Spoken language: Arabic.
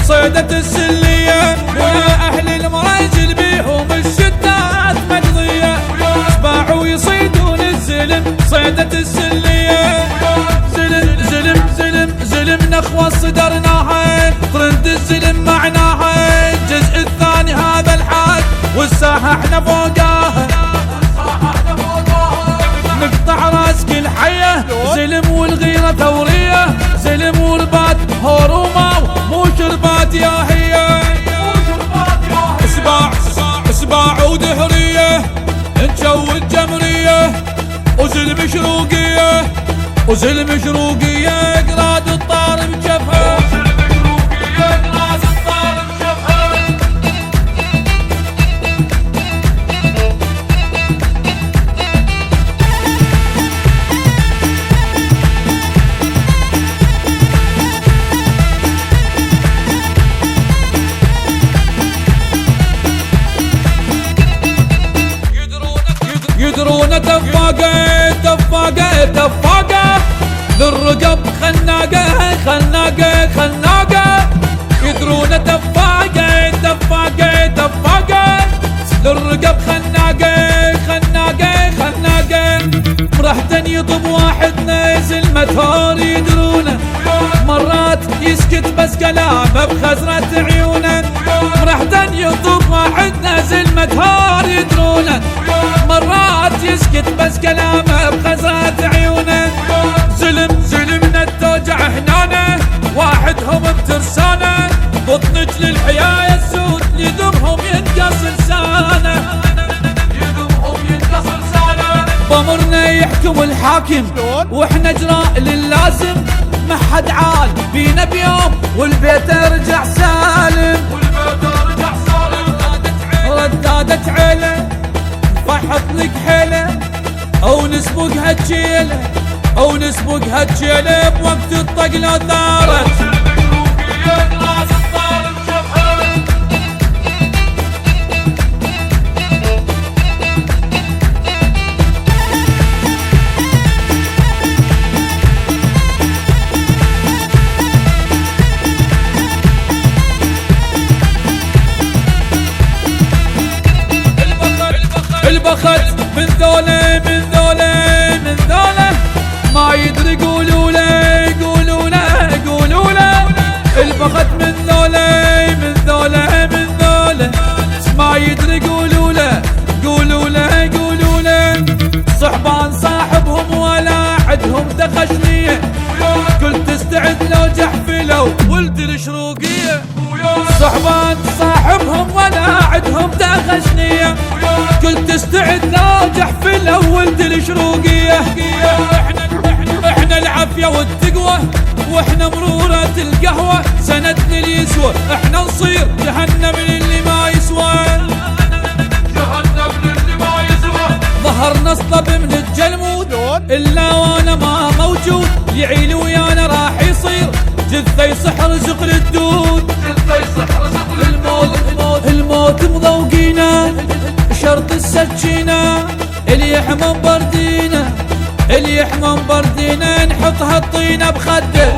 صيدة السلية، ويا أهل المراجل بيهم الشتات مقضية، اشباعوا يصيدون الزلم صيدة السلية. زلم زلم زلم زلم نخوة صدرناها، طرند الزلم معناها، الجزء الثاني هذا الحاد والساحة احنا فوقاها، نقطع راس كل حية، زلم والغيرة ثورية، زلم والبات هرومة مو شربات يا هي، اسباع ودهرية، نشو الجمرية، وزلم شروقية، وزلم شروقية، قراد الطار بجفها، يدرون دفاقة دفاقة دفاقة، للرقب خناقة خناقة خناقة، يدرون دفاقة دفاقة دفاقة، للرقب خناقة خناقة خناقة، مرحتن يطب واحد نازل متهور يدرونه، مرات يسكت بس كلامه بخزرة عيونه، مرحتن يطب واحد نازل متهور يدرونه، مرات يسكت بس كلامه بخزرة عيونه، زلم زلمنا التوجع هنانه، واحدهم بترسانه، بطنج للحياة السود يدمهم ينقص لسانه، يدمهم ينقص لسانه، بامرنا يحكم الحاكم واحنا اجراء للازم، ما حد عال بينا بيوم والبيت رجع سالم، والبيت رجع سالم، ردادت عيله فحط لك حيله، او نسبقها تشيله، او نسبقها تشيله، بوقت الطق لو ثارت البخت من ذوله من ذوله من ذوله، ما يدري قولوا له قولوا له قولوا له، البخت من ذوله من ذوله من ذوله، ما يدري قولوا له قولوا له قولوا له، صحبان صاحبهم ولا عدهم دخشنيه، كل تستعد لو جحفلوا ولد الشروقيه، صحبان صاحبهم ولا عدهم دخشنيه، كل تستعد لو جحفلوا ولد الشروقيه، احنا العافيه والتقوى، واحنا مرورة القهوة، سند لليسوى، احنا نصير جهنم للي ما يسوى، جهنم للي ما يسوى، ظهر نصطب من الجلمود الا وانا ما موجود، يعيل ويانا راح يصير جثة يصح رزق للدود، جثة يصح رزق للموت، الموت مضوقينا شرط السكينة، اللي يحمم بردينا اللي يحمم بردينا، نحطها الطينة بخده.